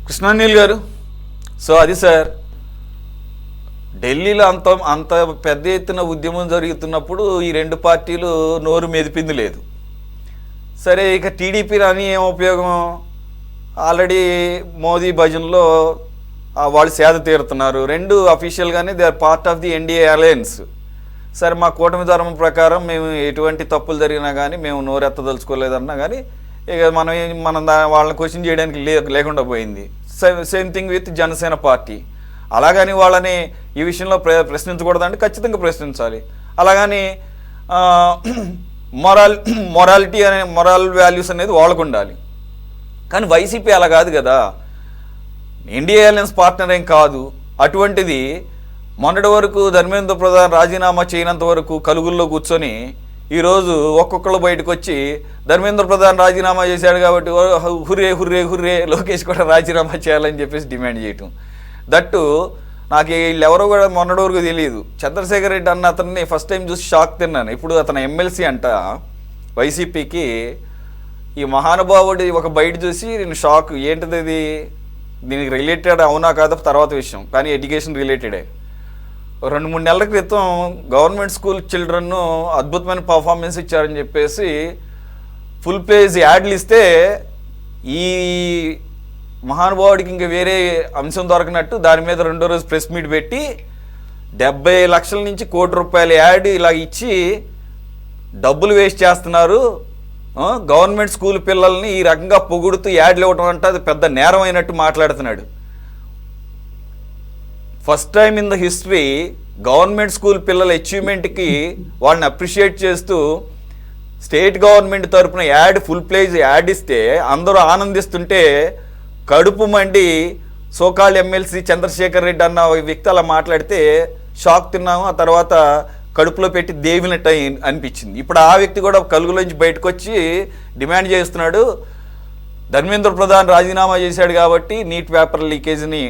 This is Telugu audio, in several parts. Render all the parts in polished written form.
కృష్ణానీల్ గారు, సో అది సార్, ఢిల్లీలో అంత అంత పెద్ద ఎత్తున ఉద్యమం జరుగుతున్నప్పుడు ఈ రెండు పార్టీలు నోరు మెదిపింది లేదు. సరే, ఇక టీడీపీ రాని ఏం ఉపయోగం? ఆల్రెడీ మోదీ భజన్లో వాళ్ళు సేద తీరుతున్నారు. రెండు అఫీషియల్గానే they are part of the NDA alliance. సరే, మా కూటమి ధర్మం ప్రకారం మేము ఎటువంటి తప్పులు జరిగినా కానీ మేము నోరెత్తదలుచుకోలేదన్నా కానీ ఇక మనం వాళ్ళని క్వశ్చన్ చేయడానికి లేకుండా పోయింది. Same thing with Janasena party. అలాగని వాళ్ళని ఈ విషయంలో ప్రశ్నించకూడదంటే ఖచ్చితంగా ప్రశ్నించాలి. అలాగని మొరాల్ వాల్యూస్ అనేది వాళ్ళకు ఉండాలి. కానీ వైసీపీ అలా కాదు కదా, ఎన్డీఏ అలయన్స్ పార్ట్నర్ ఏం కాదు. అటువంటిది మొన్నటి వరకు ధర్మేంద్ర ప్రధాన్ రాజీనామా చేయనంత వరకు కలుగుల్లో కూర్చొని ఈరోజు ఒక్కొక్కళ్ళు బయటకు వచ్చి ధర్మేంద్ర ప్రధాన్ రాజీనామా చేశాడు కాబట్టి హుర్రే హుర్రే హుర్రే లోకేష్ కూడా రాజీనామా చేయాలని చెప్పేసి డిమాండ్ చేయటం. దట్టు నాకు వీళ్ళు ఎవరో కూడా మొన్నటి వరకు తెలియదు. చంద్రశేఖర్ రెడ్డి అన్న అతన్ని ఫస్ట్ టైం చూసి షాక్ తిన్నాను. ఇప్పుడు అతను ఎమ్మెల్సీ అంట వైసీపీకి. ఈ మహానుభావుడి ఒక బయట చూసి నేను షాక్. ఏంటిది ఇది? దీనికి రిలేటెడ్ అవునా కాదా తర్వాత విషయం, కానీ ఎడ్యుకేషన్ రిలేటెడే. 2-3 నెలల క్రితం గవర్నమెంట్ స్కూల్ చిల్డ్రన్ను అద్భుతమైన పర్ఫార్మెన్స్ ఇచ్చారని చెప్పేసి ఫుల్ పేజ్ యాడ్లు ఇస్తే ఈ మహానుభావుడికి ఇంకా వేరే అంశం దొరకనట్టు దాని మీద రెండో రోజు ప్రెస్ మీట్ పెట్టి 70 లక్షల నుంచి ₹1 కోటి యాడ్ ఇలా ఇచ్చి డబ్బులు వేస్ట్ చేస్తున్నారు, గవర్నమెంట్ స్కూల్ పిల్లల్ని ఈ రకంగా పొగుడుతూ యాడ్లు ఇవ్వడం అంటే అది పెద్ద నేరం అయినట్టు మాట్లాడుతున్నాడు. First time in the history government school పిల్లల అచీవ్మెంట్కి వాళ్ళని అప్రిషియేట్ చేస్తూ స్టేట్ గవర్నమెంట్ తరఫున ఫుల్ ప్లేజ్ యాడ్ ఇస్తే అందరూ ఆనందిస్తుంటే కడుపు మండి సోకాల్ ఎమ్మెల్సీ చంద్రశేఖర్ రెడ్డి అన్న వ్యక్తి అలా మాట్లాడితే షాక్ తిన్నాము. ఆ తర్వాత కడుపులో పెట్టి దేవినట్టు అనిపించింది. ఇప్పుడు ఆ వ్యక్తి కూడా కలుగులోంచి బయటకు వచ్చి డిమాండ్ చేస్తున్నాడు, ధర్మేంద్ర ప్రధాన్ రాజీనామా చేశాడు కాబట్టి నీట్ పేపర్ లీకేజ్ని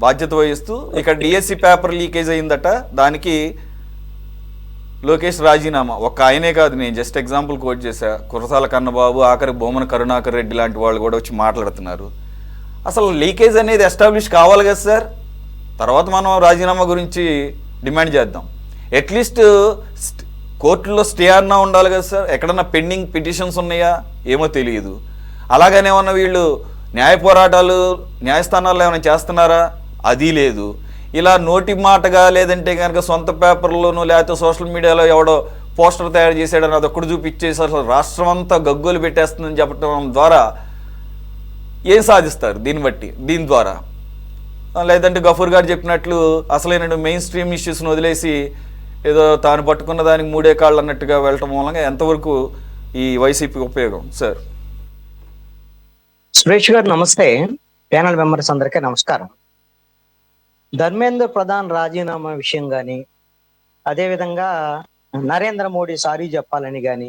బాధ్యత వహిస్తూ ఇక్కడ డిఎస్సి పేపర్ లీకేజ్ అయిందట, దానికి లోకేష్ రాజీనామా. ఒక్క ఆయనే కాదు, నేను జస్ట్ ఎగ్జాంపుల్ కోట్ చేశా. కురసాల కన్నబాబు, ఆఖరి బొమ్మన కరుణాకర్ రెడ్డి లాంటి వాళ్ళు కూడా వచ్చి మాట్లాడుతున్నారు. అసలు లీకేజ్ అనేది ఎస్టాబ్లిష్ కావాలి కదా సార్, తర్వాత మనం రాజీనామా గురించి డిమాండ్ చేద్దాం. అట్లీస్ట్ కోర్టులో స్టే అన్నా ఉండాలి కదా సార్. ఎక్కడన్నా పెండింగ్ పిటిషన్స్ ఉన్నాయా ఏమో తెలియదు. అలాగనే ఉన్న వీళ్ళు న్యాయ పోరాటాలు న్యాయస్థానాల్లో ఏమైనా చేస్తున్నారా? అది లేదు. ఇలా నోటి మాటగా లేదంటే కనుక సొంత పేపర్లోనూ లేకపోతే సోషల్ మీడియాలో ఎవడో పోస్టర్ తయారు చేశాడని అదొక్కడు చూపించేసి అసలు రాష్ట్రం అంతా గగ్గోలు పెట్టేస్తుందని చెప్పడం ద్వారా ఏం సాధిస్తారు? దీని ద్వారా లేదంటే గఫూర్ గారు చెప్పినట్లు అసలైన మెయిన్ స్ట్రీమ్ ఇష్యూస్ను వదిలేసి ఏదో తాను పట్టుకున్న దానికి 3 కాళ్ళు అన్నట్టుగా వెళ్ళటం మూలంగా ఎంతవరకు ఈ వైసీపీ ఉపయోగం సార్? సురేష్ గారు నమస్తే. ప్యానల్ మెంబర్స్ అందరికీ నమస్కారం. ధర్మేంద్ర ప్రధాన్ రాజీనామా విషయం కానీ, అదేవిధంగా నరేంద్ర మోడీ సారీ చెప్పాలని కానీ,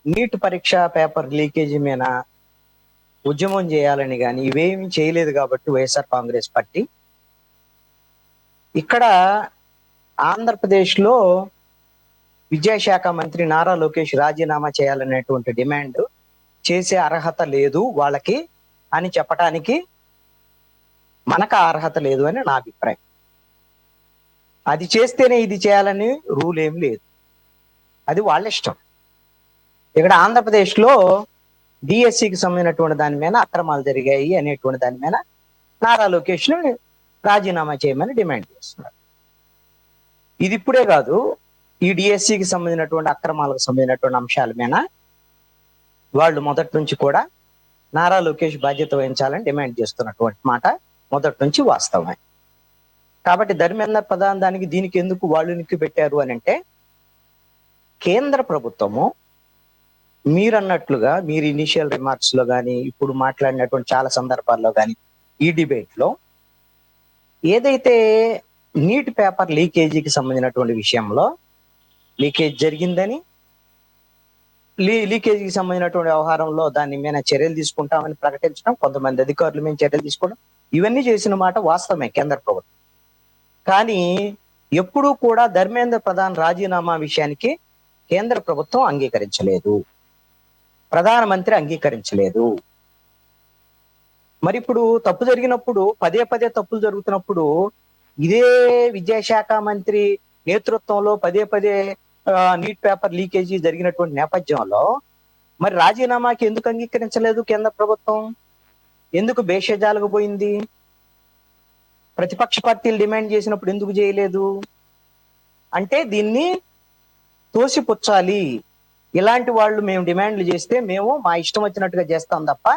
నీట్ పరీక్ష పేపర్ లీకేజీ మీద ఉద్యమం చేయాలని కానీ ఇవేమీ చేయలేదు కాబట్టి వైఎస్ఆర్ కాంగ్రెస్ పార్టీ ఇక్కడ ఆంధ్రప్రదేశ్లో విద్యాశాఖ మంత్రి నారా లోకేష్ రాజీనామా చేయాలనేటువంటి డిమాండ్ చేసే అర్హత లేదు వాళ్ళకి అని చెప్పటానికి మనకు అర్హత లేదు అని నా అభిప్రాయం. అది చేస్తేనే ఇది చేయాలని రూల్ ఏం లేదు, అది వాళ్ళ ఇష్టం. ఇక్కడ ఆంధ్రప్రదేశ్లో డిఎస్సికి సంబంధించినటువంటి దాని మీద అక్రమాలు జరిగాయి అనేటువంటి దాని మీద నారా లోకేష్ను రాజీనామా చేయమని డిమాండ్ చేస్తున్నారు. ఇది ఇప్పుడే కాదు, ఈ డిఎస్సికి సంబంధించినటువంటి అక్రమాలకు సంబంధించినటువంటి అంశాల మీద వాళ్ళు మొదటి నుంచి కూడా నారా లోకేష్ బాధ్యత వహించాలని డిమాండ్ చేస్తున్నటువంటి మాట మొదటి నుంచి వాస్తవమే. కాబట్టి ధర్మేంద్ర ప్రధాన్ దీనికి ఎందుకు వాళ్ళు నిక్కి పెట్టారు అని అంటే, కేంద్ర ప్రభుత్వము మీరన్నట్లుగా మీరు ఇనిషియల్ రిమార్క్స్ లో కానీ ఇప్పుడు మాట్లాడినటువంటి చాలా సందర్భాల్లో కానీ ఈ డిబేట్ లో ఏదైతే నీట్ పేపర్ లీకేజీకి సంబంధించినటువంటి విషయంలో లీకేజ్ జరిగిందని, లీకేజీకి సంబంధించినటువంటి వ్యవహారంలో దాని మీద చర్యలు తీసుకుంటామని ప్రకటించడం, కొంతమంది అధికారుల మీద చర్యలు తీసుకోవడం, ఇవన్నీ చేసిన మాట వాస్తవమే కేంద్ర ప్రభుత్వం. కానీ ఎప్పుడూ కూడా ధర్మేంద్ర ప్రధాన్ రాజీనామా విషయానికి కేంద్ర ప్రభుత్వం అంగీకరించలేదు, ప్రధానమంత్రి అంగీకరించలేదు. మరి ఇప్పుడు తప్పు జరిగినప్పుడు పదే పదే తప్పులు జరుగుతున్నప్పుడు ఇదే విద్యాశాఖ మంత్రి నేతృత్వంలో పదే పదే నీట్ పేపర్ లీకేజీ జరిగినటువంటి నేపథ్యంలో మరి రాజీనామాకి ఎందుకు అంగీకరించలేదు కేంద్ర ప్రభుత్వం? ఎందుకు భేషజాలకు పోయింది? ప్రతిపక్ష పార్టీలు డిమాండ్ చేసినప్పుడు ఎందుకు చేయలేదు? అంటే దీన్ని తోసిపుచ్చాలి. ఇలాంటి వాళ్ళు మేము డిమాండ్లు చేస్తే మేము మా ఇష్టం వచ్చినట్టుగా చేస్తాం తప్ప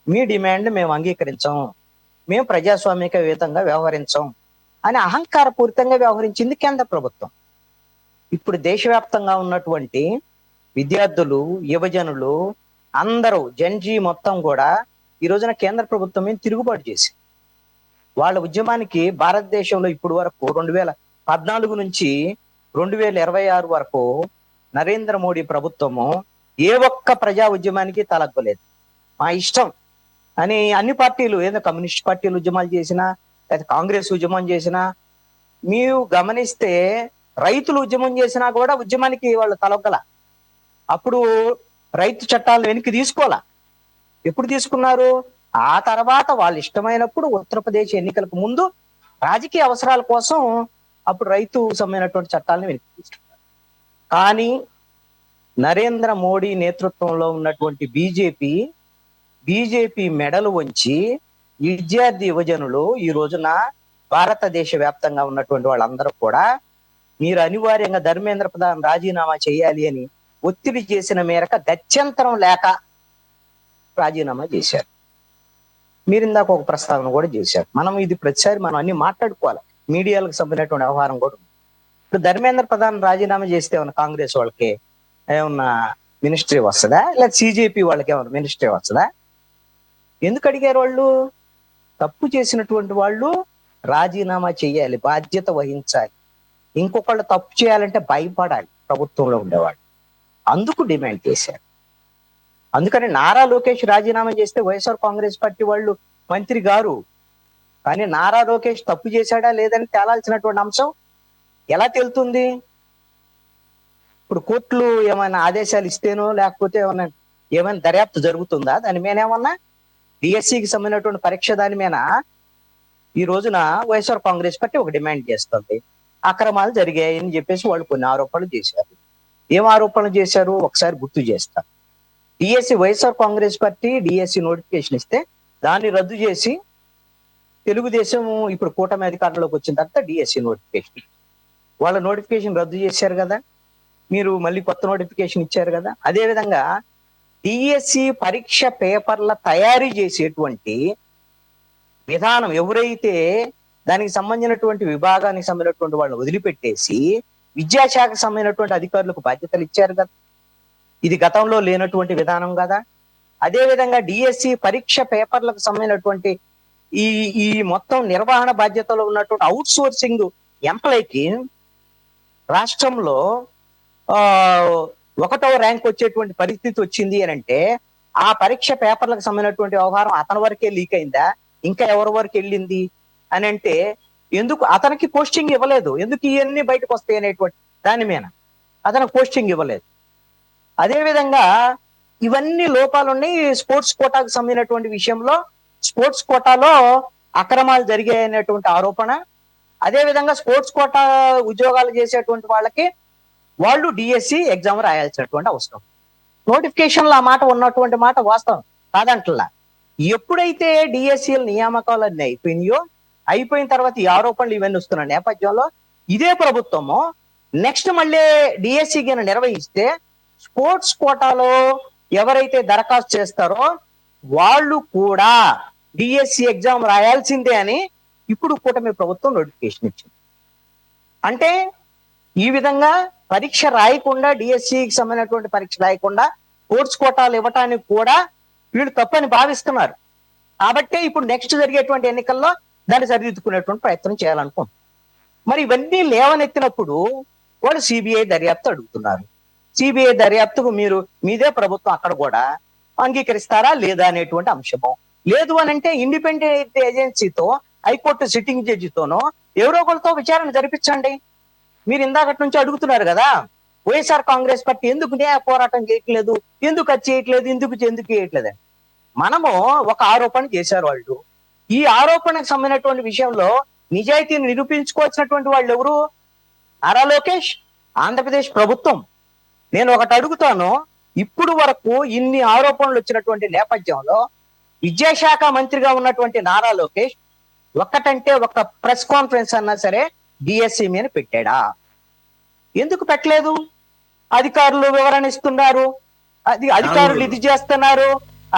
మీ డిమాండ్ మేము అంగీకరించాం, మేము ప్రజాస్వామికయుతంగా వ్యవహరించాం అని అహంకారపూరితంగా వ్యవహరించింది కేంద్ర ప్రభుత్వం. ఇప్పుడు దేశవ్యాప్తంగా ఉన్నటువంటి విద్యార్థులు, యువజనులు అందరూ జెన్జీ మొత్తం కూడా ఈ రోజున కేంద్ర ప్రభుత్వం మీద తిరుగుబాటు చేసి వాళ్ళ ఉద్యమానికి భారతదేశంలో ఇప్పుడు వరకు 2014 నుంచి 2026 వరకు నరేంద్ర మోడీ ప్రభుత్వము ఏ ఒక్క ప్రజా ఉద్యమానికి తలగ్గలేదు. మా ఇష్టం అని అన్ని పార్టీలు, ఏదో కమ్యూనిస్ట్ పార్టీలు ఉద్యమాలు చేసినా లేదా కాంగ్రెస్ ఉద్యమం చేసినా, మీరు గమనిస్తే రైతులు ఉద్యమం చేసినా కూడా ఉద్యమానికి వాళ్ళు తలొగ్గల. అప్పుడు రైతు చట్టాలు వెనక్కి తీసుకోవాలా. ఎప్పుడు తీసుకున్నారు? ఆ తర్వాత వాళ్ళు ఇష్టమైనప్పుడు ఉత్తరప్రదేశ్ ఎన్నికలకు ముందు రాజకీయ అవసరాల కోసం అప్పుడు రైతు సంబంధించినటువంటి చట్టాలను వెనక్కి తీసుకున్నారు. కానీ నరేంద్ర మోడీ నేతృత్వంలో ఉన్నటువంటి బీజేపీ మెడలు వంచి విద్యార్థి యువజనులు ఈ రోజున భారతదేశ వ్యాప్తంగా ఉన్నటువంటి వాళ్ళందరూ కూడా మీరు అనివార్యంగా ధర్మేంద్ర ప్రధాన్ రాజీనామా చేయాలి అని ఒత్తిడి చేసిన మేరకు గత్యంతరం లేక రాజీనామా చేశారు. మీరు ఇందాక ఒక ప్రస్తావన కూడా చేశారు. మనం ఇది ప్రతిసారి మనం అన్ని మాట్లాడుకోవాలి. మీడియాలకు సంబంధించినటువంటి వ్యవహారం కూడా ఉంది. ఇప్పుడు ధర్మేంద్ర ప్రధాన్ రాజీనామా చేస్తే ఏమన్నా కాంగ్రెస్ వాళ్ళకి ఏమన్నా మినిస్ట్రీ వస్తుందా? లేదా సిజేపీ వాళ్ళకి ఏమన్నా మినిస్ట్రీ వస్తుందా? ఎందుకు అడిగారు వాళ్ళు? తప్పు చేసినటువంటి వాళ్ళు రాజీనామా చేయాలి, బాధ్యత వహించాలి. ఇంకొకళ్ళు తప్పు చేయాలంటే భయపడాలి ప్రభుత్వంలో ఉండేవాళ్ళు. అందుకు డిమాండ్ చేశారు. అందుకని నారా లోకేష్ రాజీనామా చేస్తే వైఎస్ఆర్ కాంగ్రెస్ పార్టీ వాళ్ళు మంత్రి గారు, కానీ నారా లోకేష్ తప్పు చేశాడా లేదని తేలాల్సినటువంటి అంశం ఎలా తేలుతుంది? ఇప్పుడు కోర్టులు ఏమైనా ఆదేశాలు ఇస్తేనో లేకపోతే ఏమైనా దర్యాప్తు జరుగుతుందా? దాని మీద ఏమన్నా డిఎస్సికి సంబంధించినటువంటి పరీక్ష దాని మీద ఈ రోజున వైఎస్ఆర్ కాంగ్రెస్ పార్టీ ఒక డిమాండ్ చేస్తుంది. అక్రమాలు జరిగాయని చెప్పేసి వాళ్ళు కొన్ని ఆరోపణలు చేశారు. ఏం ఆరోపణలు చేశారు ఒకసారి గుర్తు చేస్తారు. DSC, YSR Congress party DSC notification ఇస్తే దాన్ని రద్దు చేసి తెలుగుదేశం ఇప్పుడు కూటమి అధికారంలోకి వచ్చిన తర్వాత డిఎస్సి నోటిఫికేషన్, వాళ్ళ నోటిఫికేషన్ రద్దు చేశారు కదా, మీరు మళ్ళీ కొత్త నోటిఫికేషన్ ఇచ్చారు కదా. అదే విధంగా డిఎస్సి పరీక్ష పేపర్ల తయారీ చేసేటువంటి విధానం ఎవరైతే దానికి సంబంధించినటువంటి విభాగానికి సంబంధించినటువంటి వాళ్ళని వదిలిపెట్టేసి విద్యాశాఖకు సంబంధించినటువంటి అధికారులకు బాధ్యతలు ఇచ్చారు కదా. ఇది గతంలో లేనటువంటి విధానం కదా. అదే విధంగా డిఎస్సి పరీక్ష పేపర్లకు సంబంధించినటువంటి ఈ మొత్తం నిర్వహణ బాధ్యతలో ఉన్నటువంటి అవుట్ సోర్సింగ్ ఎంప్లాయ్కి రాష్ట్రంలో 1వ ర్యాంక్ వచ్చేటువంటి పరిస్థితి వచ్చింది అని అంటే ఆ పరీక్ష పేపర్లకు సంబంధించినటువంటి వ్యవహారం అతని వరకే లీక్ అయిందా, ఇంకా ఎవరి వరకు వెళ్ళింది అని అంటే ఎందుకు అతనికి పోస్టింగ్ ఇవ్వలేదు? ఎందుకు ఇవన్నీ బయటకు వస్తాయి అనేటువంటి దాని మీద అతనికి పోస్టింగ్ ఇవ్వలేదు. అదే విధంగా ఇవన్నీ లోపాలు ఉన్నాయి. స్పోర్ట్స్ కోటాకు సంబంధించినటువంటి విషయంలో స్పోర్ట్స్ కోటాలో అక్రమాలు జరిగాయనేటువంటి ఆరోపణ. అదే విధంగా స్పోర్ట్స్ కోటా ఉద్యోగాలు చేసేటువంటి వాళ్ళకి వాళ్ళు డిఎస్సి ఎగ్జామ్ రాయాల్సినటువంటి అవసరం. నోటిఫికేషన్ లో ఆ మాట ఉన్నటువంటి మాట వాస్తవం కాదంటలా. ఎప్పుడైతే డిఎస్సిఎల్ నియామకాలు అన్ని అయిపోయిన తర్వాత ఈ ఆరోపణలు ఇవన్నీ వస్తున్న నేపథ్యంలో ఇదే ప్రభుత్వము నెక్స్ట్ మళ్ళీ డిఎస్సి కింద నిర్వహిస్తే స్పోర్ట్స్ కోటాలో ఎవరైతే దరఖాస్తు చేస్తారో వాళ్ళు కూడా డిఎస్సి ఎగ్జామ్ రాయాల్సిందే అని ఇప్పుడు కూటమి ప్రభుత్వం నోటిఫికేషన్ ఇచ్చింది. అంటే ఈ విధంగా పరీక్ష రాయకుండా, డిఎస్సికి సంబంధించినటువంటి పరీక్ష రాయకుండా స్పోర్ట్స్ కోటాలు ఇవ్వటానికి కూడా వీళ్ళు తప్పని భావిస్తున్నారు. కాబట్టే ఇప్పుడు నెక్స్ట్ జరిగేటువంటి ఎన్నికల్లో దాన్ని సరిదిద్దుకునేటువంటి ప్రయత్నం చేయాలనుకుంటున్నారు. మరి ఇవన్నీ లేవనెత్తినప్పుడు వాళ్ళు సిబిఐ దర్యాప్తు అడుగుతున్నారు. సిబిఐ దర్యాప్తుకు మీదే ప్రభుత్వం అక్కడ కూడా అంగీకరిస్తారా లేదా అనేటువంటి అంశము. లేదు అని అంటే ఇండిపెండెంట్ ఏజెన్సీతో, హైకోర్టు సిట్టింగ్ జడ్జితోనో ఎవరో ఒకరితో విచారణ జరిపించండి. మీరు ఇందాకటి నుంచి అడుగుతున్నారు కదా, వైఎస్ఆర్ కాంగ్రెస్ పార్టీ ఎందుకు న్యాయ పోరాటం చేయట్లేదు, ఎందుకు అది చేయట్లేదు, ఎందుకు చేయట్లేదు. మనము ఒక ఆరోపణ చేశారు వాళ్ళు. ఈ ఆరోపణకు సంబంధించినటువంటి విషయంలో నిజాయితీని నిరూపించుకోవాల్సినటువంటి వాళ్ళు ఎవరు? నారా లోకేష్, ఆంధ్రప్రదేశ్ ప్రభుత్వం. నేను ఒకటి అడుగుతాను, ఇప్పుడు వరకు ఇన్ని ఆరోపణలు వచ్చినటువంటి నేపథ్యంలో విద్యాశాఖ మంత్రిగా ఉన్నటువంటి నారా లోకేష్ ఒక్కటంటే ఒక ప్రెస్ కాన్ఫరెన్స్ అన్నా సరే డిఎస్సి మీద పెట్టాడా? ఎందుకు పెట్టలేదు? అధికారులు వివరణ ఇస్తున్నారు, అధికారులు ఇది చేస్తున్నారు,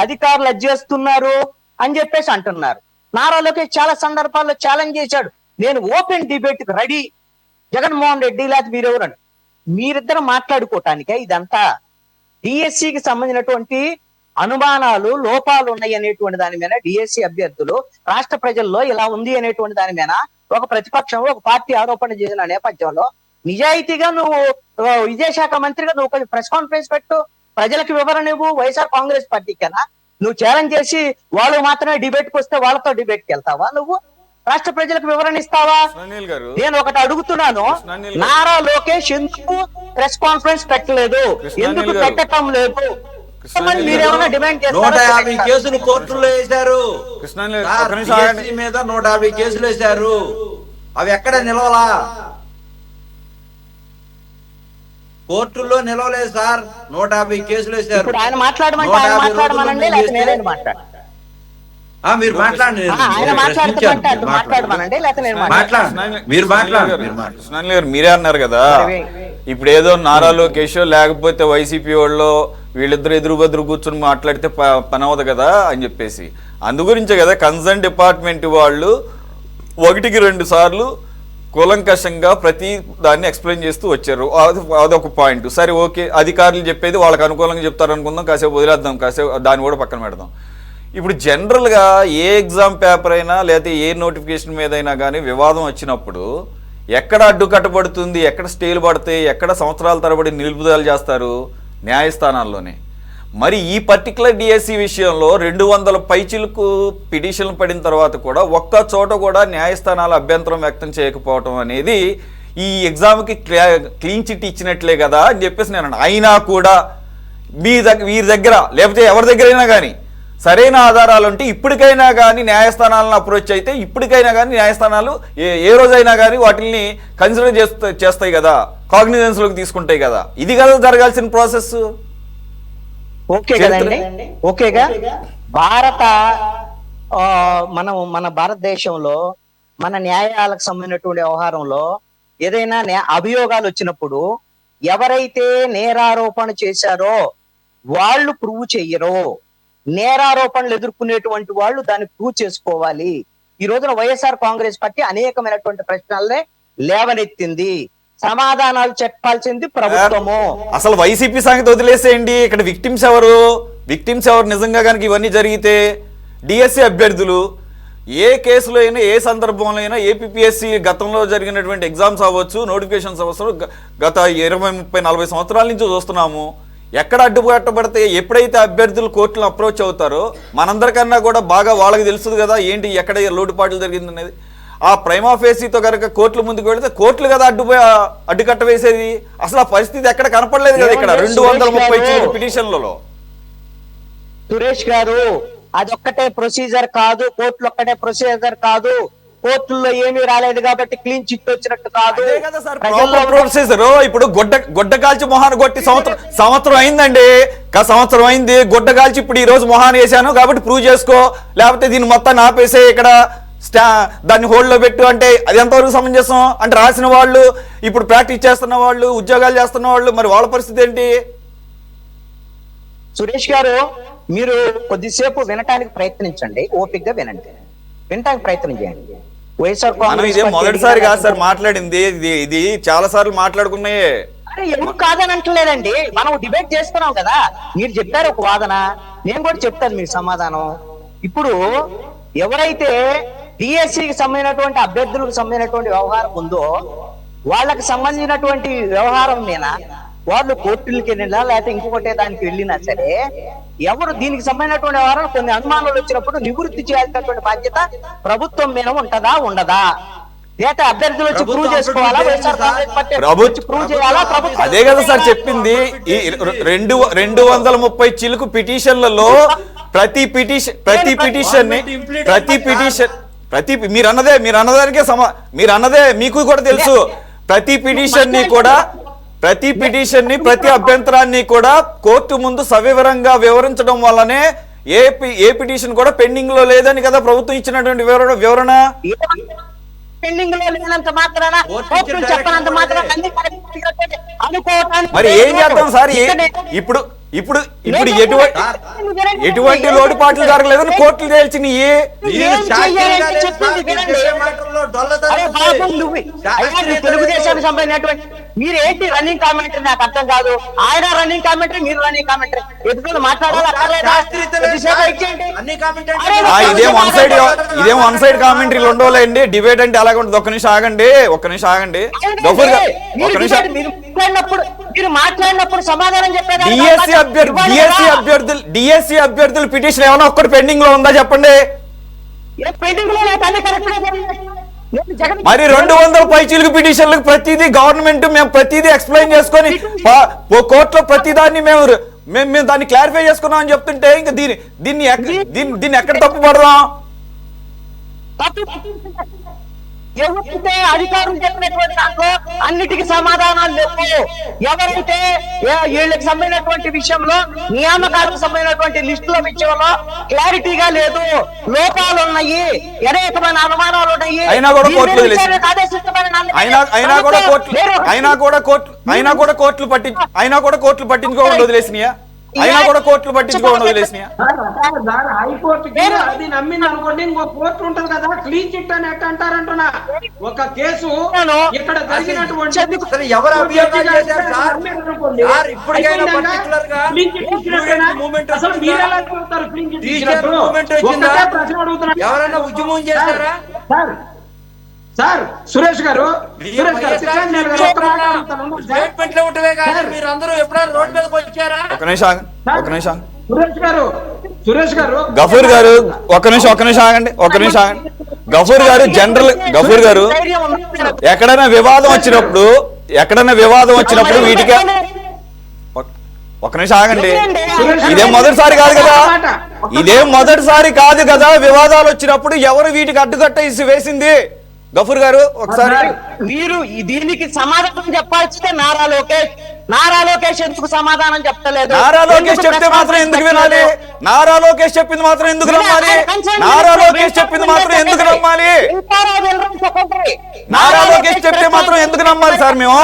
అధికారులు అది చేస్తున్నారు అని చెప్పేసి అంటున్నారు. నారా లోకేష్ చాలా సందర్భాల్లో ఛాలెంజ్ చేశాడు, నేను ఓపెన్ డిబేట్ కి రెడీ, జగన్మోహన్ రెడ్డి లేకపోతే మీరెవరని. మీరిద్దరు మాట్లాడుకోవటానికే ఇదంతా? డిఎస్సికి సంబంధించినటువంటి అనుమానాలు, లోపాలు ఉన్నాయి అనేటువంటి దాని మీద డిఎస్సి అభ్యర్థులు రాష్ట్ర ప్రజల్లో ఇలా ఉంది అనేటువంటి దాని మీద ఒక ప్రతిపక్షం, ఒక పార్టీ ఆరోపణ చేసిన నేపథ్యంలో నిజాయితీగా నువ్వు విద్యాశాఖ మంత్రిగా నువ్వు కొంచెం ప్రెస్ కాన్ఫరెన్స్ పెట్టు, ప్రజలకు వివరణ ఇవ్వు. వైఎస్ఆర్ కాంగ్రెస్ పార్టీకైనా నువ్వు ఛాలెంజ్ చేసి వాళ్ళు మాత్రమే డిబేట్కి వస్తే వాళ్ళతో డిబేట్కి వెళ్తావా? నువ్వు రాష్ట్ర ప్రజలకు వివరణ ఇస్తావా? నేను ఒకటి అడుగుతున్నాను, నారా లోకేష్ ఎందుకు ప్రెస్ కాన్ఫరెన్స్ పెట్టలేదు, ఎందుకు పెట్టడం లేదు? మీరేమన్నా డిమాండ్ చేస్తారా? 150 కేసులు కోర్టులో వేశారు మీద, 150 కేసులు వేశారు. అవి ఎక్కడ నిలవలా? కోర్టుల్లో నిలవలేదు సార్. 150 కేసులు వేశారు. ఇప్పుడు ఆయన మాట్లాడమంటే ఆయన మాట్లాడమనండి, లేకపోతే నేనేం మాట్లాడు? మీరు మాట్లాడండి. ఆయన మాట్లాడుతున్నట్టు అటు మాట్లాడమనండి, లేకపోతే నేను కృష్ణాని గారు మీరే అన్నారు కదా, ఇప్పుడు ఏదో నారా లోకేష్ లేకపోతే వైసీపీ వాళ్ళు వీళ్ళిద్దరు ఎదురు బెదురు కూర్చొని మాట్లాడితే పని అవ్వదు కదా అని చెప్పేసి, అందు గురించే కదా కన్సర్న్ డిపార్ట్మెంట్ వాళ్ళు 1-2 సార్లు కూలంకషంగా ప్రతి దాన్ని ఎక్స్ప్లెయిన్ చేస్తూ వచ్చారు. అదొక పాయింట్. సరే ఓకే, అధికారులు చెప్పేది వాళ్ళకి అనుకూలంగా చెప్తారు అనుకుందాం, కాసేపు వదిలేద్దాం, కాసేపు దాన్ని కూడా పక్కన పెడదాం. ఇప్పుడు జనరల్గా ఏ ఎగ్జామ్ పేపర్ అయినా లేకపోతే ఏ నోటిఫికేషన్ మీద అయినా కానీ వివాదం వచ్చినప్పుడు ఎక్కడ అడ్డుకట్టబడుతుంది, ఎక్కడ స్టేలు పడతాయి, ఎక్కడ సంవత్సరాల తరబడి నిలుపుదల చేస్తారు? న్యాయస్థానాల్లోనే. మరి ఈ పర్టికులర్ డిఎస్సి విషయంలో 200 పైచిలకు పిటిషన్లు పడిన తర్వాత కూడా ఒక్క చోట కూడా న్యాయస్థానాలు అభ్యంతరం వ్యక్తం చేయకపోవటం అనేది ఈ ఎగ్జామ్కి క్లీన్ చిట్ ఇచ్చినట్లే కదా అని చెప్పేసి నేను అయినా కూడా వీరి దగ్గర లేకపోతే ఎవరి దగ్గర అయినా కానీ సరైన ఆధారాలు ఉంటే ఇప్పటికైనా కానీ న్యాయస్థానాలను అప్రోచ్ అయితే ఇప్పటికైనా కానీ న్యాయస్థానాలు ఏ రోజైనా కానీ వాటిని కన్సిడర్ చేస్తాయి కదా, కాగ్నిజెన్స్లోకి తీసుకుంటాయి కదా. ఇది కదా జరగాల్సిన ప్రాసెస్. ఓకే కదండి, ఓకేగా. మన భారతదేశంలో మన న్యాయాలకు సంబంధించినటువంటి వ్యవహారంలో ఏదైనా అభియోగాలు వచ్చినప్పుడు ఎవరైతే నేరారోపణ చేశారో వాళ్ళు ప్రూవ్ చెయ్యరో, నేరారోపణలు ఎదుర్కొనేటువంటి వాళ్ళు దాన్ని ప్రూవ్ చేసుకోవాలి. ఈ రోజున వైఎస్ఆర్ కాంగ్రెస్ పార్టీ అనేకమైనటువంటి ప్రశ్నలనే లేవనెత్తింది, సమాధానాలు చెప్పాల్సింది ప్రభుత్వము. అసలు వైసీపీ సంగతి వదిలేసేయండి, ఇక్కడ విక్టిమ్స్ ఎవరు నిజంగా కనుక ఇవన్నీ జరిగితే? డిఎస్సి అభ్యర్థులు ఏ కేసులో అయినా ఏ సందర్భంలో అయినా ఏపీఎస్సి గతంలో జరిగినటువంటి ఎగ్జామ్స్ అవ్వచ్చు, నోటిఫికేషన్స్ అవ్వచ్చు, గత 20, 30, 40 సంవత్సరాల నుంచి చూస్తున్నాము. ఎక్కడ అడ్డుపట్టబడితే ఎప్పుడైతే అభ్యర్థులు కోర్టులను అప్రోచ్ అవుతారో మనందరికన్నా కూడా బాగా వాళ్ళకి తెలుస్తుంది కదా ఏంటి ఎక్కడ లోటుపాట్లు జరిగింది అనేది. ఆ ప్రైమా ఫేసీతో కనుక కోర్టుల ముందుకు వెళితే కోర్టులు కదా అడ్డుకట్ట వేసేది. అసలు ఆ పరిస్థితి ఎక్కడ కనపడలేదు కదా ఇక్కడ 230 పిటిషన్లలో. సురేష్ గారు, అదొక్కటే ప్రొసీజర్ కాదు, కోర్టులు ఒక్కటే ప్రొసీజర్ కాదు, కోర్టుల్లో ఏమీ రాలేదు కాబట్టి క్లీన్ చిట్ వచ్చినట్టు కాదు. ఇప్పుడు గొడ్డ కాల్చి మొహాన్ని కొట్టి సంవత్సరం అయిందండి, సంవత్సరం అయింది గొడ్డ కాల్చి ఇప్పుడు ఈ రోజు మొహాన్ని వేసాను కాబట్టి ప్రూవ్ చేసుకో, లేకపోతే దీన్ని మొత్తాన్ని ఆపేసే ఇక్కడ దాన్ని హోల్డ్ లో పెట్టు అంటే అది ఎంతవరకు సమంజసం? అంటే రాసిన వాళ్ళు, ఇప్పుడు ప్రాక్టీస్ చేస్తున్న వాళ్ళు, ఉద్యోగాలు చేస్తున్న వాళ్ళు, మరి వాళ్ళ పరిస్థితి ఏంటి? సురేష్ గారు, మీరు కొద్దిసేపు వినటానికి ప్రయత్నించండి, ఓపికగా వినండి, వినటానికి ప్రయత్నం చేయండి. వైఎస్ఆర్ కాంగ్రెస్ మొదటిసారి కాదు సార్ మాట్లాడింది, ఇది చాలా సార్లు మాట్లాడుకున్నాయే. అరే ఎందుకు కాదని అంటలేదండి, మనం డిబేట్ చేస్తున్నాం కదా. మీరు చెప్పారు ఒక వాదన, నేను కూడా చెప్తాను మీకు సమాధానం. ఇప్పుడు ఎవరైతే డిఎస్సికి సంబంధించినటువంటి అభ్యర్థులకు సంబంధించినటువంటి వ్యవహారం ఉందో వాళ్ళకి సంబంధించినటువంటి వ్యవహారం మీద వాళ్ళు కోర్టులకి వెళ్ళినా లేకపోతే ఇంకొకటే దానికి వెళ్ళినా సరే, ఎవరు దీనికి సంబంధించినటువంటి వ్యవహారం కొన్ని అనుమానాలు వచ్చినప్పుడు నివృత్తి చేయాల్సినటువంటి బాధ్యత ప్రభుత్వం మీద ఉంటదా ఉండదా? లేదా అభ్యర్థులు వచ్చి ప్రూవ్ చేసుకోవాలా? వైఎస్ఆర్ కాంగ్రెస్ పార్టీ ప్రూవ్ చేయాలా? ప్రభుత్వం అదే కదా సార్ చెప్పింది. ఈ 230 చిలుకు పిటిషన్లలో ప్రతి పిటిషన్ మీరు అన్నదే మీకు కూడా తెలుసు. ప్రతి పిటిషన్ ని ప్రతి అభ్యంతరాన్ని కూడా కోర్టు ముందు సవివరంగా వివరించడం వల్లనే ఏ పిటిషన్ కూడా పెండింగ్ లో లేదని కదా ప్రభుత్వం ఇచ్చినటువంటి వివరణ. పెండింగ్ లో లేనంత మాత్రాన చెప్పనంత మాత్రాన మరి ఏం చేద్దాం సార్? ఇప్పుడు ఎటువంటి లోటుపాట్లు జరగలేదని కోర్టులు తేల్చినాయి. తెలుగుదేశానికి సంబంధించినటువంటి మీరు ఏంటి రన్నింగ్ కామెంటరీ నాకు అర్థం కాదు. ఆయన రన్నింగ్ కామెంటరీ, మీరు రన్నింగ్ కామెంటరీ ఎదుగుతుంది మాట్లాడాలి. ఇదేం వన్ సైడ్ కామెంటరీలు ఉండవులేండి. డిబేట్ అంటే అలాగే ఉంటుంది. ఒక్క నిమిషం ఆగండి. మీరు మాట్లాడినప్పుడు సమాధానం చెప్పేది. డిఎస్సి అభ్యర్థుల పిటిషన్ ఏమైనా ఒక్కటి పెండింగ్ లో ఉందా చెప్పండి. పెండింగ్ లో మరి 200 పైచీలకు పిటిషన్లకు ప్రతిదీ గవర్నమెంట్ మేము ప్రతిదీ ఎక్స్ప్లెయిన్ చేసుకొని కోర్టులో ప్రతిదాన్ని మేము దాన్ని క్లారిఫై చేసుకున్నాం అని చెప్తుంటే ఇంకా దీన్ని ఎక్కడ తప్పు పడదాం? ఎవరైతే అధికారులు చెప్పినటువంటి దాంట్లో అన్నిటికీ సమాధానాలు లేవు. ఎవరైతే వీళ్ళకి సంబంధించినటువంటి విషయంలో నియామకాలకు సంబంధించినటువంటి లిస్టుల విషయంలో క్లారిటీగా లేదు, లోపాలు ఉన్నాయి, అనేకమైన అనుమానాలు ఉన్నాయి. అయినా కూడా కోర్టులు పట్టించుకోకుండా వదిలేసినాయా? హైకోర్టుకి అది నమ్మింది అనుకోండి, ఇంకో కోర్టు ఉంటది కదా, క్లీన్ చిట్ అని ఎట్ట అంటారంటున్నా. ఒక కేసు ఇక్కడ జరిగినటువంటి ఎవరైనా ఉద్యమం చేస్తారా సార్? సురేష్ గారు స్టేట్మెంట్ లో ఉంటవే కానీ మీరు అందరూ ఎప్పుడైనా రోడ్ మీదకి వచ్చారా? సురేష్ గారు గఫూర్ గారు ఒక్క నిమిషం ఆగండి. గఫూర్ గారు ఎక్కడైనా వివాదం వచ్చినప్పుడు వీటికి ఒక్క నిమిషం ఆగండి. ఇదేం మొదటిసారి కాదు కదా వివాదాలు వచ్చినప్పుడు ఎవరు వీటికి అడ్డుకట్ట వేసింది? గఫూర్ గారు ఒకసారి మీరు దీనికి సమాధానం చెప్పాల్సిందే. నారా లోకేష్ ఎందుకు సమాధానం చెప్తలేదు? నారా లోకేష్ చెప్తే మాత్రం ఎందుకు వినాలి? నారా లోకేష్ చెప్పింది మాత్రం ఎందుకు నమ్మాలి? నారా లోకేష్ చెప్తే మాత్రం ఎందుకు నమ్మాలి సార్? మేము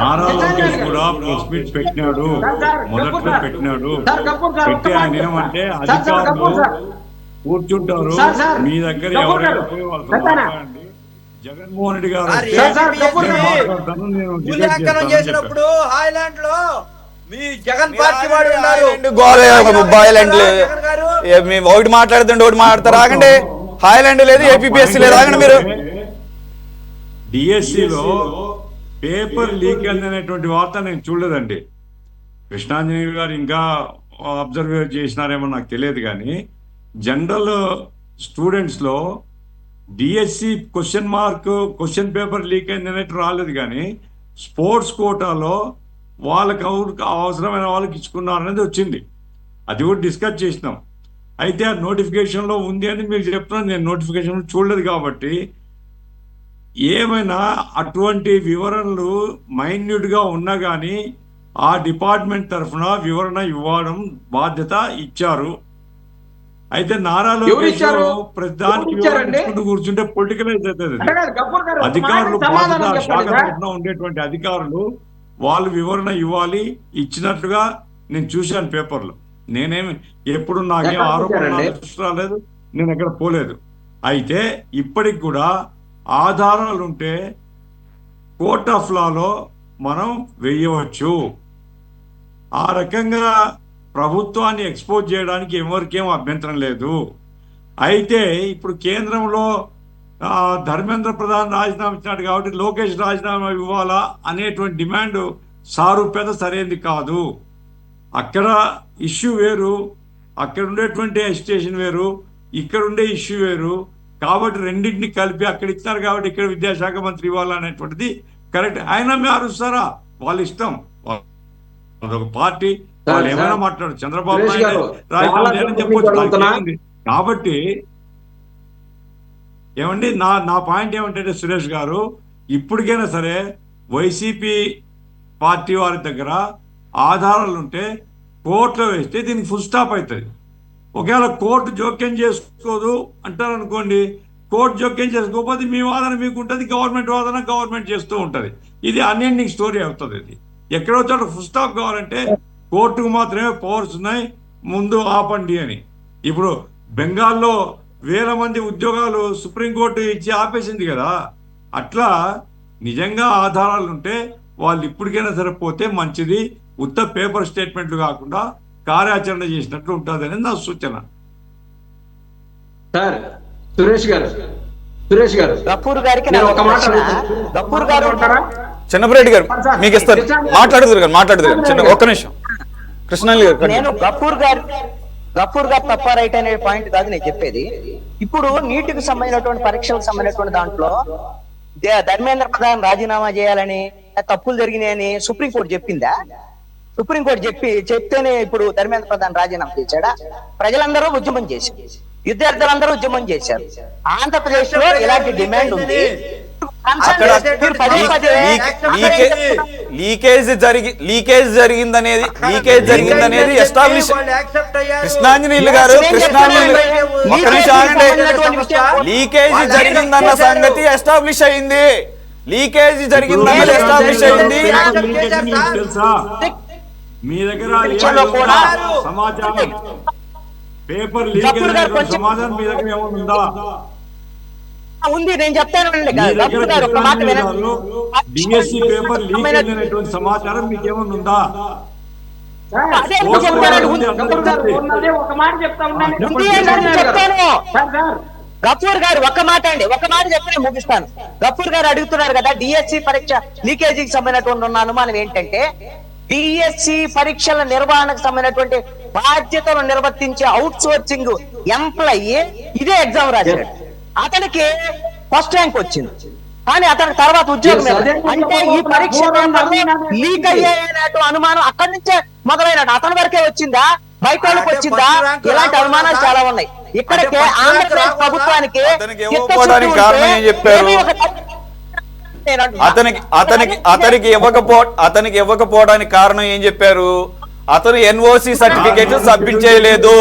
నారా లోకేష్ కూడా ప్రెస్ మీట్ పెట్టినాడు, మొదట్లో పెట్టినాడు. పెట్టి ఆయన ఏమంటే అధికారులు కూర్చుంటారు, మీ దగ్గర ఎవరైనా పోయి వాళ్ళతో మాట్లాడండి, జగన్మోహన్ రెడ్డి గారు మాట్లాడతాను, నేను చేసినప్పుడు హాయ్లాండ్ లో మీ జగన్ పార్టీ వాడు ఒకటి మాట్లాడుతుండే ఒకటి మాట్లాడతారు. ఆగండి. హాయ్లాండ్ లేదు, ఏపీఎస్సీ లేదు. ఆగండి. మీరు డిఎస్సిలో పేపర్ లీక్ అనేటువంటి వార్త నేను చూడలేదండి. కృష్ణాంజనేయులు గారు ఇంకా అబ్జర్వ్ చేసినారేమో నాకు తెలియదు, కానీ జనరల్ స్టూడెంట్స్లో డిఎస్సి క్వశ్చన్ పేపర్ లీక్ అయింది అనేది రాలేదు, కానీ స్పోర్ట్స్ కోటాలో వాళ్ళకి అవసరమైన వాళ్ళకి ఇచ్చుకున్నారనేది వచ్చింది. అది కూడా డిస్కస్ చేసినాం. అయితే ఆ నోటిఫికేషన్లో ఉంది అని మీరు చెప్తున్నారు, నేను నోటిఫికేషన్ చూడలేదు. కాబట్టి ఏమైనా అటువంటి వివరణలు మైన్యూట్గా ఉన్నా కానీ ఆ డిపార్ట్మెంట్ తరఫున వివరణ ఇవ్వడం బాధ్యత ఇచ్చారు. అయితే నారా లోకేష్ ప్రతిదానికి కూర్చుంటే పొలిటికలైజ్ అవుతుంది. అధికారులు బాధ్యత శాఖ తరఫున ఉండేటువంటి అధికారులు వాళ్ళు వివరణ ఇవ్వాలి, ఇచ్చినట్లుగా నేను చూశాను పేపర్లో. నేనేమి ఎప్పుడు నాకేం ఆరోపణ రాలేదు, నేను ఎక్కడ పోలేదు. అయితే ఇప్పటికి కూడా ఆధారాలు ఉంటే కోర్ట్ ఆఫ్ లాలో మనం వేయవచ్చు. ఆ రకంగా ప్రభుత్వాన్ని ఎక్స్పోజ్ చేయడానికి ఎవరికేం అభ్యంతరం లేదు. అయితే ఇప్పుడు కేంద్రంలో ధర్మేంద్ర ప్రధాన్ రాజీనామా ఇచ్చినాడు కాబట్టి లోకేష్ రాజీనామా ఇవ్వాలా అనేటువంటి డిమాండ్ సారూప్యత సరైనది కాదు. అక్కడ ఇష్యూ వేరు, అక్కడ ఉండేటువంటి ఎజిటేషన్ వేరు, ఇక్కడ ఉండే ఇష్యూ వేరు. కాబట్టి రెండింటిని కలిపి అక్కడ ఇచ్చినారు కాబట్టి ఇక్కడ విద్యాశాఖ మంత్రి ఇవ్వాలనేటువంటిది కరెక్ట్. అయినా మీరు అరుస్తారా? వాళ్ళ ఇష్టం, అదొక పార్టీ, వాళ్ళు ఏమైనా మాట్లాడు. చంద్రబాబు నాయుడు రాజకీయం చెప్పొచ్చు. కాబట్టి ఏమండి, నా పాయింట్ ఏమంటే సురేష్ గారు, ఇప్పటికైనా సరే వైసీపీ పార్టీ వారి దగ్గర ఆధారాలు ఉంటే కోర్టులో వేస్తే దీనికి ఫుల్ స్టాప్ అవుతుంది. ఒకవేళ కోర్టు జోక్యం చేసుకోదు అంటారనుకోండి, కోర్టు జోక్యం చేసుకోకపోతే మీ వాదన మీకు ఉంటుంది, గవర్నమెంట్ వాదన గవర్నమెంట్ చేస్తూ ఉంటుంది. ఇది అన్ఎండింగ్ స్టోరీ అవుతుంది. ఇది ఎక్కడో చోట ఫుల్ స్టాప్ కావాలంటే కోర్టుకు మాత్రమే పవర్స్ ఉన్నాయి, ముందు ఆపండి అని. ఇప్పుడు బెంగాల్లో వేల మంది ఉద్యోగాలు సుప్రీంకోర్టు ఇచ్చి ఆపేసింది కదా. అట్లా నిజంగా ఆధారాలు ఉంటే వాళ్ళు ఇప్పటికైనా సరిపోతే మంచిది. ఉత్త పేపర్ స్టేట్మెంట్లు కాకుండా కార్యాచరణ చేసినట్లు ఉంటుంది అనేది నా సూచన. సార్ సురేష్ గారు గఫూర్ గారికి నేను ఒక మాట గఫూర్ గారు ఉంటారా? చిన్నపరెడ్డి గారు మీకు ఇస్తారు, మాట్లాడుతురు చిన్న ఒక్క నిమిషం. కృష్ణాలి గారు, నేను గఫూర్ గారు తప్ప రైట్ అనే పాయింట్ కాదు నేను చెప్పేది. ఇప్పుడు నీటికి సంబంధించినటువంటి పరీక్షలకు సంబంధించినటువంటి దాంట్లో ధర్మేంద్ర ప్రధాన్ రాజీనామా చేయాలని, తప్పులు జరిగినాయని సుప్రీంకోర్టు చెప్పిందా? సుప్రీంకోర్టు చెప్తేనే ఇప్పుడు ధర్మేంద్ర ప్రధాన్ రాజీనామా చేశాడా? ప్రజలందరూ ఉద్యమం చేశారు, విద్యార్థులందరూ ఉద్యమం చేశారు. ఆంధ్రప్రదేశ్ లో ఇలాంటి డిమాండ్ ఉంది. లీకేజ్ జరిగిందనేది ఎస్టాబ్లిష్. కృష్ణాంజనేయులు గారు, ఒక్క నిమిషం ఆగండి. లీకేజ్ జరిగిందన్న సంగతి ఎస్టాబ్లిష్ అయింది. లీకేజ్ జరిగిందన్నది ఎస్టాబ్లిష్ అయింది. తెలుసా మీ దగ్గర సమాచారం, పేపర్ లీక్ సమాధానం మీ దగ్గర ఏమన్నా ఉంది? నేను చెప్తాను, డిఎస్సి పేపర్ లీక్ అయినటువంటి సమాచారం మీకేమన్నా ఉందా? ఒక మాట చెప్తా ఉన్నాను. గఫూర్ గారు ఒక్క మాట చెప్పి ముగిస్తాను. గఫూర్ గారు అడుగుతున్నారు కదా డిఎస్సి పరీక్ష లీకేజీకి సంబంధించినటువంటి ఉన్న అనుమానం ఏంటంటే, డిఎస్సి పరీక్షల నిర్వహణకు సంబంధించినటువంటి బాధ్యతలు నిర్వర్తించే అవుట్ సోర్సింగ్ ఎంప్లాయీ ఇదే ఎగ్జామ్ రాశాడు. అతనికి ఫస్ట్ ర్యాంక్ వచ్చింది, కానీ అతని తర్వాత ఉద్యోగం. అంటే ఈ పరీక్ష లీక్ అయ్యాయనే అనుమానం అక్కడి నుంచే మొదలైనట్టు. అతని వరకే వచ్చిందా, బయట వాళ్ళకి వచ్చిందా? ఇలాంటి అనుమానాలు చాలా ఉన్నాయి. ఇక్కడికే ఆంధ్రప్రదేశ్ ప్రభుత్వానికి అతనికి ఇవ్వకపోవడానికి కారణం ఏం చెప్పారు? అతను ఎన్ఓసి సర్టిఫికేట్ సబ్మిట్ చేయలేదు.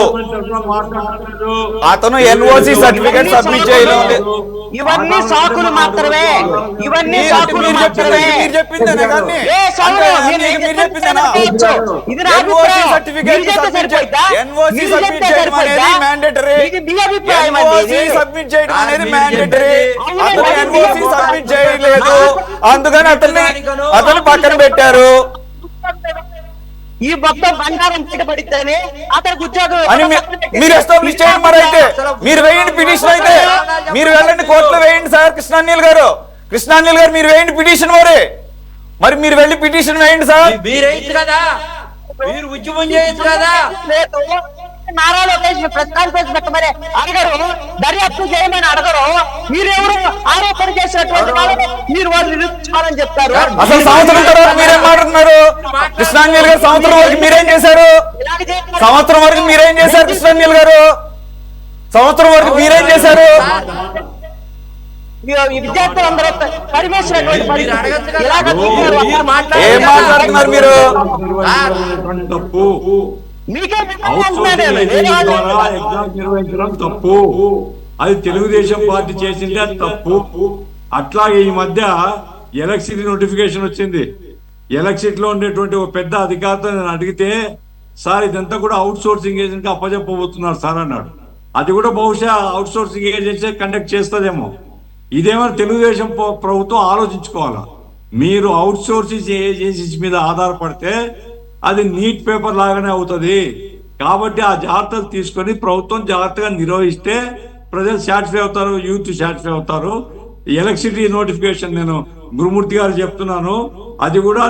ఇవన్నీ సాకులు మాత్రమే. మీరు చెప్పిందేనా కానీ? ఎన్ఓసి సర్టిఫికేట్ సబ్మిట్ చేయడం అనేది మ్యాండేటరీ. ఎన్ఓసి సబ్మిట్ చేయడం అనేది మ్యాండేటరీ. అతను ఎన్ఓసి సబ్మిట్ చేయలేదు, అందుకని అతను పక్కన పెట్టారు. ఈ మొత్తం బంగారం బయటపడితేనే అతనికి ఉద్యోగం అని మీరు ఎస్టాబ్లిష్ చేయండి. మరి అయితే మీరు వేయండి పిటిషన్, అయితే మీరు వెళ్ళండి కోర్టులో వేయండి సార్. కృష్ణాంజనేయులు గారు మీరు వేయండి పిటిషన్. మరి మీరు వెళ్ళి పిటిషన్ వేయండి సార్. మీరు ఉద్యమం చేయొచ్చు కదా. నారా లోకేష్ ప్రెస్ కాన్ఫరెన్స్ పెట్టమని అడగరు, దర్యాప్తు చేయమని అడగరు. మీరెవరు ఆరోపణ చేసినటువంటి వాళ్ళని మీరు వాళ్ళు నిరూపించాలని చెప్తారు. అసలు సంవత్సరం తర్వాత మీరేం మాట్లాడుతున్నారు? కృష్ణాంజనేయులు గారు సంవత్సరం వరకు మీరేం చేశారు? కృష్ణాంజనేయులు గారు సంవత్సరం వరకు మీరేం చేశారు? విద్యార్థులందరూ పరివేసినటువంటి ఏం మాట్లాడుతున్నారు మీరు? ఎగ్జామ్ నిర్వహించడం తప్పు. అది తెలుగుదేశం పార్టీ చేసింది, అది తప్పు. అట్లాగే ఈ మధ్య ఎలక్ట్రిసిటీ నోటిఫికేషన్ వచ్చింది. ఎలక్ట్రిసిటీ లో ఉండేటువంటి ఒక పెద్ద అధికారితో నేను అడిగితే, సార్ ఇదంతా కూడా అవుట్ సోర్సింగ్ ఏజెన్సీ అప్పచెప్పబోతున్నారు సార్ అన్నాడు. అది కూడా బహుశా అవుట్ సోర్సింగ్ ఏజెన్సీ కండక్ట్ చేస్తుందేమో. ఇదేమో తెలుగుదేశం ప్రభుత్వం ఆలోచించుకోవాలా. మీరు అవుట్ సోర్సింగ్ ఏజెన్సీస్ మీద ఆధారపడితే అది నీట్ పేపర్ లాగానే అవుతుంది. కాబట్టి ఆ జాగ్రత్తలు తీసుకొని ప్రభుత్వం జాగ్రత్తగా నిర్వహిస్తే ప్రజలు సాటిస్ఫై అవుతారు, యూత్ సాటిస్ఫై అవుతారు. ఎలక్ట్రిసిటీ నోటిఫికేషన్ నేను గురుమూర్తి గారు చెప్తున్నాను, అది కూడా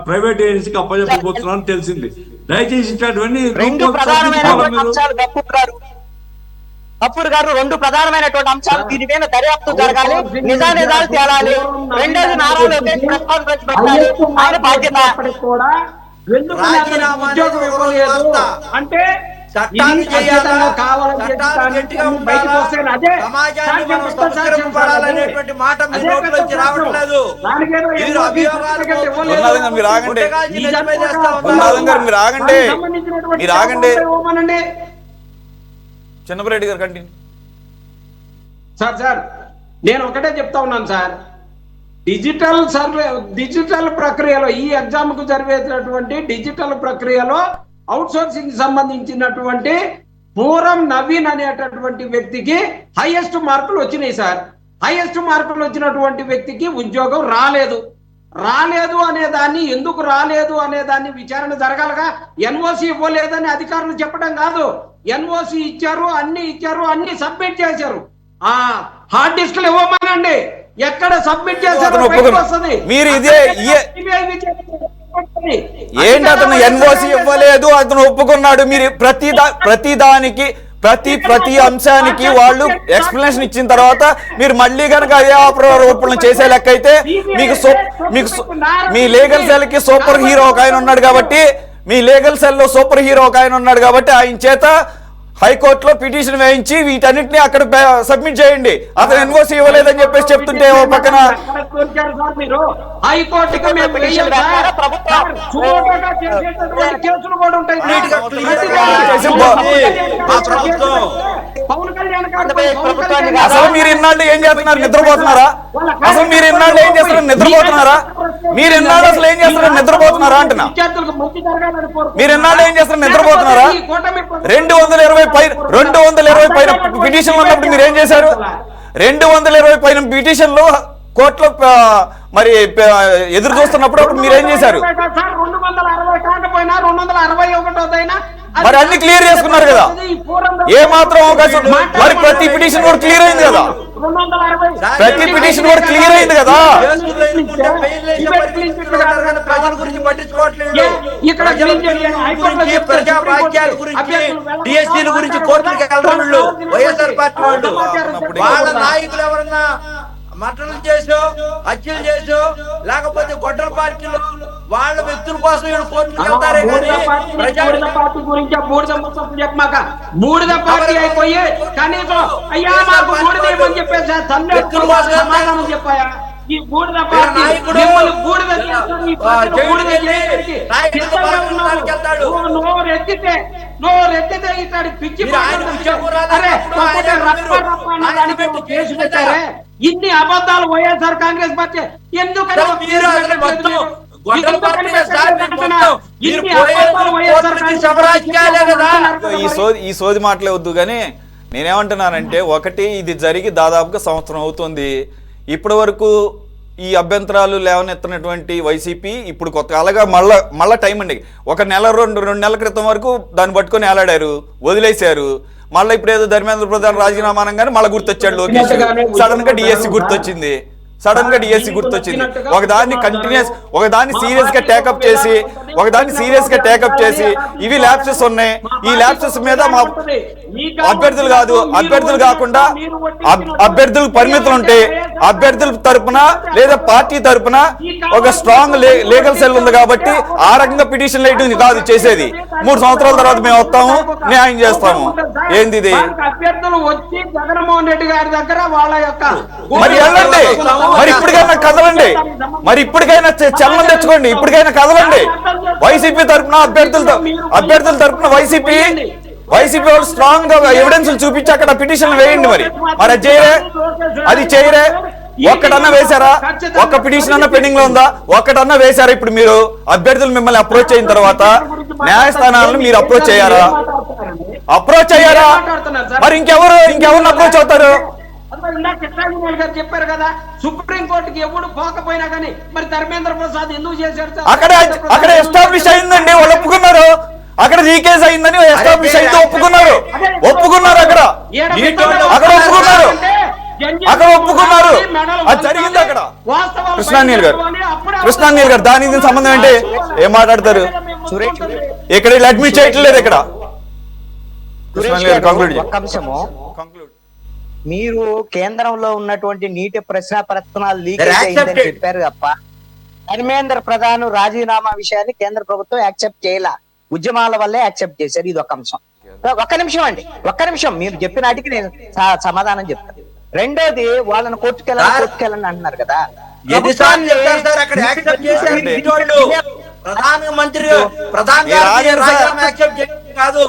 ప్రైవేట్ ఏజెన్సీకి అప్పచెప్పబోతున్నాను తెలిసింది. దయచేసి ఇట్లాంటివన్నీ అప్పుడు గారు 2 ప్రధానమైనటువంటి అంశాలు దీనిపైన దర్యాప్తు జరగాలి, నిజానిజాలు తేలాలి. రెండోది నారా లోకేష్ ప్రెస్ కాన్ఫరెన్స్ పెట్టాలి, ఆయన బాధ్యత. కూడా ఎందుకు నాకు ఉద్యోగం ఇవ్వలేదు అంటే చట్టాన్ని ఖచ్చితంగా కావాలని బయటకు వస్తాయి. అదే సమాజాన్ని మనం సంస్కరింపబడాలనేటువంటి మాట మీ నోట్లోంచి రావట్లేదు. మీరు ఆగండి, మీరు ఆగండి, మీరు ఆగండి. చంద్రబాబు గారు కంటిన్యూ. సార్ నేను ఒకటే చెప్తా ఉన్నాను సార్, డిజిటల్ ప్రక్రియలో ఈ ఎగ్జామ్ కు జరిగేటటువంటి డిజిటల్ ప్రక్రియలో అవుట్ సోర్సింగ్ సంబంధించినటువంటి పూరం నవీన్ అనేటటువంటి వ్యక్తికి హైయెస్ట్ మార్కులు వచ్చినాయి సార్. హైయెస్ట్ మార్కులు వచ్చినటువంటి వ్యక్తికి ఉద్యోగం రాలేదు అనే దాన్ని, ఎందుకు రాలేదు అనే దాన్ని విచారణ జరగాలగా. ఎన్ఓసి ఇవ్వలేదని అధికారులు చెప్పడం కాదు, ఎన్ఓసి ఇచ్చారు, అన్ని సబ్మిట్ చేశారు. ఆ హార్డ్ డిస్క్లు ఇవ్వమనండి, ఎక్కడ సబ్మిట్ చేశారు వస్తుంది. మీరు ఇదే ఏంటి, అతను ఎన్ఓసి ఇవ్వలేదు, అతను ఒప్పుకున్నాడు. మీరు ప్రతిదానికి ప్రతి అంశానికి వాళ్ళు ఎక్స్ప్లెనేషన్ ఇచ్చిన తర్వాత మీరు మళ్ళీ కనుక అదే ఆరోపణలు చేసే లెక్క అయితే మీకు మీ లీగల్ సెల్ కి సూపర్ హీరో ఒక ఆయన ఉన్నాడు కాబట్టి, మీ లీగల్ సెల్ లో సూపర్ హీరో ఒక ఆయన ఉన్నాడు కాబట్టి ఆయన చేత హైకోర్టులో పిటిషన్ వేయించి వీటన్నిటిని అక్కడ సబ్మిట్ చేయండి. అతను ఎన్ఓసి ఇవ్వలేదని చెప్పేసి చెప్తుంటే ఓ పక్కన అసలు మీరు ఇన్నాళ్ళు ఏం చేస్తున్నారు, నిద్రపోతున్నారా? అసలు మీరు ఇన్నాళ్ళు ఏం చేస్తున్నారు, నిద్రపోతున్నారా? మీరు ఇన్నాళ్ళు అసలు ఏం చేస్తున్నారు, నిద్రపోతున్నారా అంటున్నా. మీరు ఇన్నాళ్ళు ఏం చేస్తున్నారు, నిద్రపోతున్నారా? 220 పైన పిటిషన్లు ఉన్నప్పుడు మీరు ఏం చేశారు? 220 పైన పిటిషన్లు కోర్టులో మరి ఎదురు చూస్తున్నప్పుడు అప్పుడు మీరు ఏం చేశారు? మరి అన్ని క్లియర్ చేసుకున్నారు కదా, ఏ మాత్రం అవకాశం. మరి ప్రతి పిటిషన్ కూడా క్లియర్ అయింది కదా, ప్రతి పిటిషన్ కూడా క్లియర్ అయింది కదా. ప్రజల గురించి పట్టించుకోవట్లేదు, ప్రజాభాగ్యాల గురించి, డిఎస్సీల గురించి కోర్టులకు వెళ్ళరు వైఎస్ఆర్ పార్టీ వాళ్ళు. వాళ్ళ నాయకులు ఎవరన్నా మటన్లు చేసో, హత్యలు చేసో, లేకపోతే గొడ్డల పార్టీలు వాళ్ళ వ్యక్తుల కోసం కోర్టుకు వెళ్తారే కానీ పార్టీ గురించి బూడిద పార్టీ అయిపోయి కనీసం అయ్యా మాకు బూడిద ఏమని చెప్పేసి సమాధానం చెప్పాయా? ఈ బూడిద పార్టీ నోరెత్తితే ఇట్లాంటి పిచ్చి కేసు పెట్టారే. ఇన్ని అబద్ధాలు వైఎస్ఆర్ కాంగ్రెస్ పార్టీ ఎందుకంటే ఈ సోది మాటలే వద్దు కానీ నేనేమంటున్నానంటే, ఒకటి ఇది జరిగి దాదాపుగా సంవత్సరం అవుతుంది. ఇప్పటి వరకు ఈ అభ్యంతరాలు లేవనెత్తినటువంటి వైసీపీ ఇప్పుడు కొత్త అలాగా మళ్ళా టైం అండి. ఒక రెండు నెలల క్రితం వరకు దాన్ని పట్టుకొని ఏలాడారు, వదిలేశారు. మళ్ళీ ఇప్పుడు ఏదో ధర్మేంద్ర ప్రధాన్ రాజీనామా అనగానే మళ్ళీ గుర్తొచ్చాడు లోకేష్. సడన్ గా డిఎస్సి గుర్తొచ్చింది. ఒకదాన్ని కంటిన్యూస్, ఒకదాన్ని సీరియస్ గా టేకప్ చేసి ఇవి ల్యాప్సెస్ ఉన్నాయి, ఈ ల్యాప్సెస్ మీద మా అభ్యర్థులు కాకుండా అభ్యర్థులకు పరిమితులు ఉంటాయి. అభ్యర్థుల తరపున లేదా పార్టీ తరపున ఒక స్ట్రాంగ్ లీగల్ సెల్ ఉంది కాబట్టి ఆ రకంగా పిటిషన్ వేయడం కాదు చేసేది. 3 సంవత్సరాల తర్వాత మేము వస్తాము, న్యాయం చేస్తాము. ఏంది ఇది? అభ్యర్థులు వచ్చి జగన్మోహన్ రెడ్డి గారి దగ్గర వాళ్ళ యొక్క మరి వెళ్ళండి, మరి ఇప్పటికైనా కదలండి, మరి ఇప్పటికైనా చలనం తెచ్చుకోండి, ఇప్పటికైనా కదలండి. వైసీపీ తరఫున అభ్యర్థుల తరఫున వైసీపీ వాళ్ళు స్ట్రాంగ్ గా ఎవిడెన్స్ చూపించి అక్కడ పిటిషన్ వేయండి. మరి అది చేయరే. ఒక్కటన్నా వేశారా? ఒక్క పిటిషన్ అన్న పెండింగ్ లో ఉందా? ఒక్కటన్నా వేశారా? ఇప్పుడు మీరు అభ్యర్థులు మిమ్మల్ని అప్రోచ్ అయిన తర్వాత న్యాయస్థానాలను మీరు అప్రోచ్ అయ్యారా? మరి ఇంకెవరిని అప్రోచ్ అవుతారు? చెప్పారు కదా, సుప్రీం కోర్టుకి ఎవడు పోకపోయినా కానీ మరి ధర్మేంద్ర ప్రసాద్ ఎందుకు చేశారు? అక్కడ ఎస్టాబ్లిష్ అయిందండి, వాళ్ళు ఒప్పుకున్నారు. అక్కడ లీకేజ్ అయిందని ఎస్టాబ్లిష్ అయితే ఒప్పుకున్నారు. అక్కడ ఒప్పుకున్నారు, అది జరిగింది అక్కడ. కృష్ణానీల్ గారు దానికి సంబంధం ఏంటి? ఏం మాట్లాడతారు? ఇక్కడ అడ్మిట్ చేయట్లేదు. ఇక్కడ సురేష్ గారు, గారు, conclude చేయండి. ఒక్క అంశము. Conclude. మీరు కేంద్రంలో ఉన్నటువంటి నీటి ప్రశ్నాపత్రాలు లీక్ They're అయిందని accepted. చెప్పారు తప్ప ధర్మేంద్ర ప్రధాన్ రాజీనామా విషయాన్ని కేంద్ర ప్రభుత్వం యాక్సెప్ట్ చేయాల. ఉద్యమాల వల్లే యాక్సెప్ట్ చేశారు. ఇది ఒక అంశం. ఒక్క నిమిషం అండి, ఒక్క నిమిషం. మీరు చెప్పినాటికి నేను సమాధానం చెప్తాను. రెండోది, వాళ్ళని కోర్టుకెళ్ళని అంటున్నారు కదా. ఎన్నిసార్లు చెప్తారు సార్ అక్కడ యాక్సెప్ట్ చేశారు ఇటువంటి ప్రధానమంత్రి రాజీనామా యాక్సెప్ట్ చేయడం కాదు.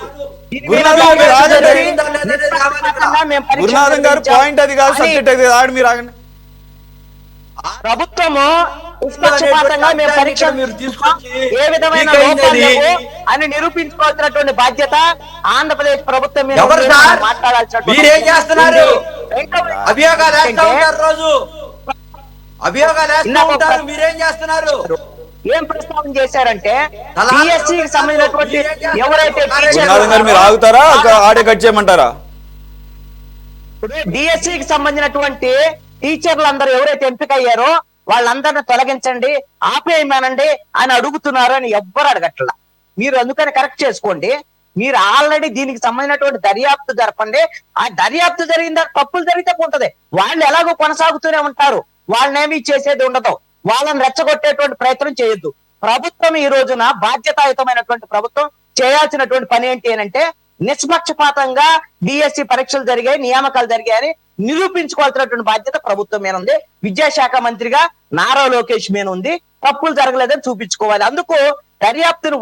గురునాథన్ గారు పాయింట్ అది కాదు, సబ్జెక్ట్ అది కాదు. మీరు ఆగండి. ప్రభుత్వము నిష్పక్షపాతంగా మేము పరీక్ష మీరు తీసుకొచ్చి ఏ విధమైన మీకు అయింది లోపాలు లేవు అని నిరూపించుకోవాల్సినటువంటి బాధ్యత ఆంధ్రప్రదేశ్ ప్రభుత్వం మీద ఎవరు ఉంది. సార్? మాట్లాడాల్సినటువంటి మీరేం చేస్తున్నారు? రెండవది అభియోగాలు వేస్తూ ఏంటంటే, ఉంటారు రోజు. అభియోగాలు వేస్తూ ఉంటారు, మీరేం చేస్తున్నారు? ఏం ప్రస్తావన చేశారంటే అలా DSC కి సంబంధించినటువంటి ఎవరైతే గురునాథన్ గారు మీరు ఆగుతారా, ఆడే కట్ చేయమంటారా? DSC కి సంబంధించినటువంటి టీచర్లు అందరూ ఎవరైతే ఎంపిక అయ్యారో వాళ్ళందరిని తొలగించండి, ఆపేయమనండి అని అడుగుతున్నారు అని ఎవ్వరు అడగట్లా. మీరు అందుకని కరెక్ట్ చేసుకోండి. మీరు ఆల్రెడీ దీనికి సంబంధించినటువంటి దర్యాప్తు జరపండి. ఆ దర్యాప్తు జరిగిన తర్వాత తప్పులు జరిగితే ఉంటది. వాళ్ళు ఎలాగో కొనసాగుతూనే ఉంటారు. వాళ్ళనేమి చేసేది ఉండదు. వాళ్ళని రెచ్చగొట్టేటువంటి ప్రయత్నం చేయొద్దు. ప్రభుత్వం ఈ రోజున బాధ్యతాయుతమైనటువంటి ప్రభుత్వం చేయాల్సినటువంటి పని ఏంటి అంటే నిష్పక్షపాతంగా DSC పరీక్షలు జరిగాయి, నియామకాలు జరిగాయని నిరూపించుకోవాల్సినటువంటి బాధ్యత ప్రభుత్వం మీద ఉంది. విద్యాశాఖ మంత్రిగా నారా లోకేష్ మీద ఉంది. తప్పులు జరగలేదని చూపించుకోవాలి. అందుకు దర్యాప్తును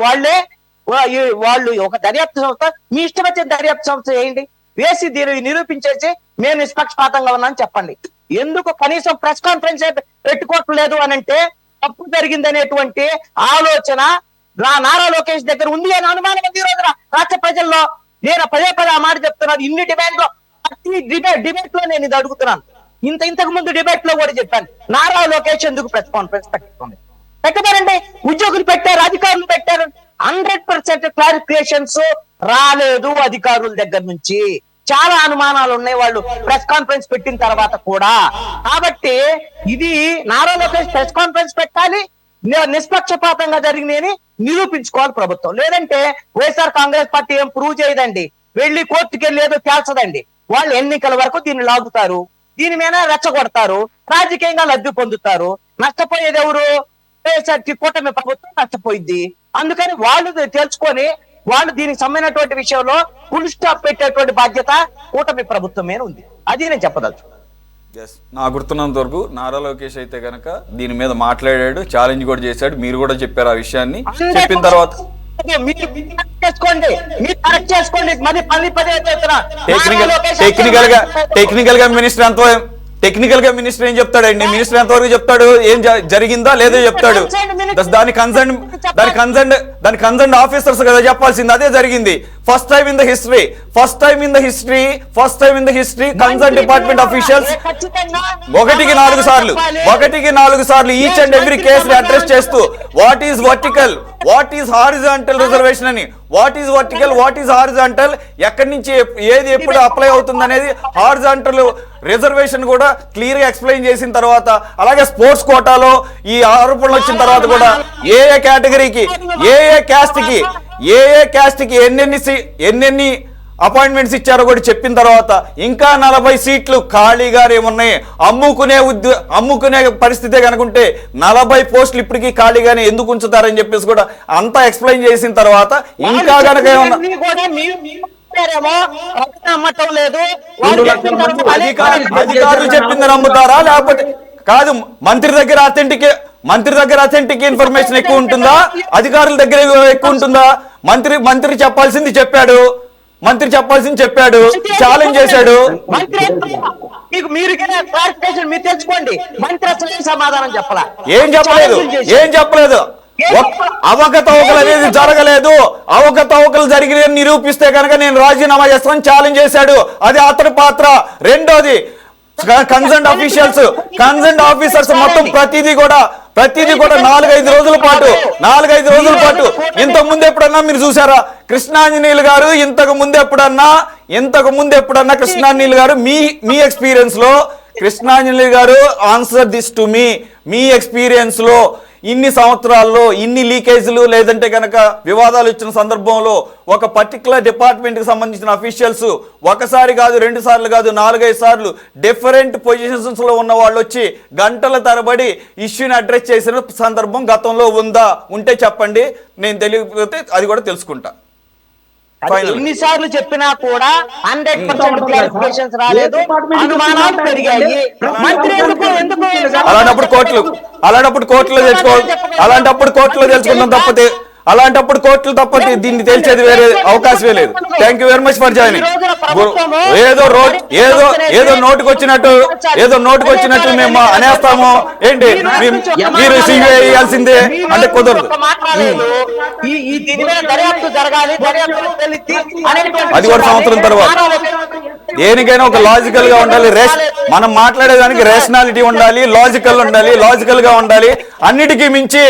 వాళ్ళు ఒక దర్యాప్తు సంస్థ, మీ ఇష్టం వచ్చిన దర్యాప్తు సంస్థ చేయండి, వేసి దీన్ని నిరూపించేసి మేము నిష్పక్షపాతంగా ఉన్నామని చెప్పండి. ఎందుకు కనీసం ప్రెస్ కాన్ఫరెన్స్ పెట్టుకోవట్లేదు అని అంటే తప్పు జరిగిందనేటువంటి ఆలోచన నారా లోకేష్ దగ్గర ఉంది అని అనుమానం ఉంది ఈ రోజున రాష్ట్ర ప్రజల్లో. నేను పదే ఆ మాట చెప్తున్నాను. ఇన్ని డిమాండ్ లో డిబేట్ లో నేను ఇది అడుగుతున్నాను. ఇంతకు ముందు డిబేట్ లో కూడా చెప్పాను. నారా లోకేష్ ఎందుకు ప్రెస్ కాన్ఫరెన్స్ పెట్టారండి? ఉద్యోగులు పెట్టారు, అధికారులు పెట్టారు. 100% క్లారిఫికేషన్స్ రాలేదు అధికారుల దగ్గర నుంచి. చాలా అనుమానాలు ఉన్నాయి వాళ్ళు ప్రెస్ కాన్ఫరెన్స్ పెట్టిన తర్వాత కూడా. కాబట్టి ఇది నారా లోకేష్ ప్రెస్ కాన్ఫరెన్స్ పెట్టాలి, నిష్పక్షపాతంగా జరిగినాయని నిరూపించుకోవాలి ప్రభుత్వం. లేదంటే వైఎస్ఆర్ కాంగ్రెస్ పార్టీ ఏం ప్రూవ్ చేయదండి, వెళ్ళి కోర్టుకి వెళ్ళి ఏదో తేల్చదండి. వాళ్ళు ఎన్నికల వరకు దీన్ని లాగుతారు, దీని మీద రెచ్చగొడతారు, రాజకీయంగా లబ్ధి పొందుతారు. నష్టపోయేది ఎవరు? వైఎస్ఆర్ కూటమి ప్రభుత్వం నష్టపోయింది. అందుకని వాళ్ళు తెలుసుకొని వాళ్ళు దీనికి సంబంధించినటువంటి విషయంలో ఫుల్ స్టాప్ పెట్టేటువంటి బాధ్యత కూటమి ప్రభుత్వం మీద ఉంది. అది నేను చెప్పదలుచు. నా గుర్తున్నంత వరకు నారా లోకేష్ అయితే గనక దీని మీద మాట్లాడాడు, ఛాలెంజ్ కూడా చేశాడు. మీరు కూడా చెప్పారు ఆ విషయాన్ని. చెప్పిన తర్వాత టెక్నికల్ గా మినిస్టర్ ఏం చెప్తాడండి? మినిస్టర్ ఎంతవరకు చెప్తాడు? ఏం జరిగిందా లేదో చెప్తాడు. దాని కన్సర్న్ ఆఫీసర్స్ కదా చెప్పాల్సింది. అదే జరిగింది. First time in the history concern department officials 1కి 4 సార్లు each and every case address చేస్తూ what is vertical, what is horizontal reservation అని, what is vertical, what is horizontal, ఎక్కడి నుంచి ఏది ఎప్పుడు అప్లై అవుతుంది అనేది హారిజాంటల్ రిజర్వేషన్ కూడా క్లియర్ గా ఎక్స్ప్లెయిన్ చేసిన తర్వాత, అలాగే స్పోర్ట్స్ కోటాలో ఈ ఆరోపణలు వచ్చిన తర్వాత కూడా ఏ కేటగిరీకి, ఏ క్యాస్ట్ కి ఎన్నెన్ని అపాయింట్మెంట్స్ ఇచ్చారో కూడా చెప్పిన తర్వాత ఇంకా 40 సీట్లు ఖాళీగా ఏమున్నాయి, అమ్ముకునే పరిస్థితే కనుకుంటే 40 పోస్టులు ఇప్పటికీ ఖాళీగానే ఎందుకు ఉంచుతారని చెప్పేసి కూడా అంతా ఎక్స్ప్లెయిన్ చేసిన తర్వాత ఇంకా కనుక ఏమన్నా అధికారులు చెప్పింది నమ్ముతారా? లేకపోతే కాదు, మంత్రి దగ్గర అథెంటిక్ ఇన్ఫర్మేషన్ ఎక్కువ ఉంటుందా, అధికారుల దగ్గర ఎక్కువ ఉంటుందా? మంత్రి చెప్పాల్సింది చెప్పాడు, ఛాలెంజ్ చేశాడు. మీరు తెలుసుకోండి, మంత్రి అసలు సమాధానం చెప్పాలా? ఏం చెప్పలేదు. అవకతవకలు అనేది జరగలేదు, అవకతవకలు జరిగిన నిరూపిస్తే కనుక నేను రాజీనామా చేస్తానని ఛాలెంజ్ చేశాడు. అది అతడి పాత్ర. రెండోది కన్సర్న్ ఆఫీసర్స్ మొత్తం ప్రతిదీ కూడా 4-5 రోజుల పాటు ఇంతకు ముందు ఎప్పుడన్నా మీరు చూసారా? కృష్ణాంజనేయులు గారు ఇంతకు ముందు ఎప్పుడన్నా కృష్ణాంజనేయులు గారు మీ ఎక్స్పీరియన్స్ లో కృష్ణాంజనేయులు గారు answer this to me experience లో ఇన్ని సంవత్సరాల్లో ఇన్ని లీకేజీలు లేదంటే కనుక వివాదాలు ఇచ్చిన సందర్భంలో ఒక పర్టికులర్ డిపార్ట్మెంట్కి సంబంధించిన అఫీషియల్స్ ఒకసారి కాదు, 2 సార్లు కాదు, 4-5 సార్లు డిఫరెంట్ పొజిషన్స్లో ఉన్న వాళ్ళు వచ్చి గంటల తరబడి ఇష్యూని అడ్రస్ చేసిన సందర్భం గతంలో ఉందా? ఉంటే చెప్పండి, నేను తెలియకపోతే అది కూడా తెలుసుకుంటా. ఎన్నిసార్లు చెప్పినా కూడా 100% క్లారిఫికేషన్స్ రాలేదు, అనుమానాలు పెరిగాయి. మంత్రి అలాంటప్పుడు కోర్టులో తెలుసుకుందాం తప్పితే కోర్టులు తప్పతే దీన్ని తెలిసేది వేరే అవకాశమే లేదు. Thank you very much for joining. ఏదో నోటుకొచ్చినట్టు మేము అనేస్తాము ఏంటి, మీరు సిబిఐ వేయాల్సిందే అంటే కుదరదు. అది కూడా సంవత్సరం తర్వాత. దేనికైనా ఒక లాజికల్ గా ఉండాలి, మనం మాట్లాడేదానికి రేషనాలిటీ ఉండాలి, లాజికల్ గా ఉండాలి. అన్నిటికీ మించి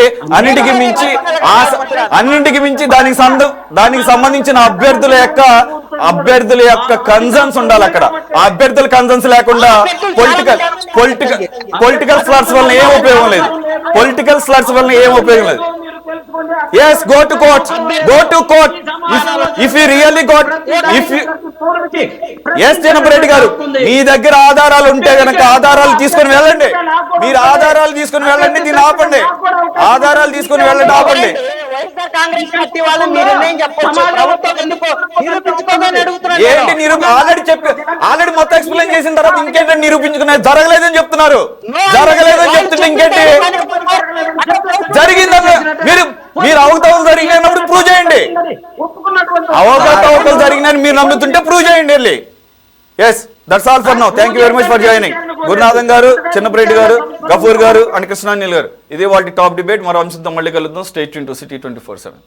దానికి సంబంధించిన అభ్యర్థుల యొక్క కన్సర్న్స్ ఉండాలి అక్కడ. ఆ అభ్యర్థుల కన్సర్న్స్ లేకుండా పొలిటికల్ స్లర్స్ వల్ల ఏం ఉపయోగం లేదు. Yes, go to court. If you really yes, Janapareddy గారు, మీ దగ్గర ఆధారాలు ఉంటే గనక ఆధారాలు తీసుకొని వెళ్ళండి. మీరు ఆధారాలు తీసుకొని వెళ్ళండి, దీన్ని ఆపండి. ఆధారాలు తీసుకొని వెళ్ళండి, ఆపండి. కాంగ్రెస్ పార్టీ వాళ్ళు మీరు చెప్పొచ్చు, ప్రభుత్వం ఎందుకు నిరూపించుకోవాలని అడుగుతున్నారు. ఏంటి ఆల్రెడీ మొత్తం ఎక్స్ప్లెయిన్ చేసిన తర్వాత ఇంకేంటంటే నిరూపించుకున్నారు? జరగలేదని చెప్తున్నారు. జరగలేదని చెప్తుంటే ఇంకేంటి జరిగిందని? మీరు అవకతవకలు జరిగినప్పుడు ప్రూవ్ చేయండి. అవకతవకలు జరిగినని మీరు నమ్ముతుంటే ప్రూవ్ చేయండి వెళ్ళి. Yes, that's all for now. Thank you very much for joining. Gurunathan garu, Chinnapareddy గారు, గఫూర్ గారు అండ్ కృష్ణానిల్ గారు, ఇది వాళ్ళ టాప్ డిబేట్. మరో అంశంతో మళ్ళీ కలుద్దాం. Stay tune to city 24/7.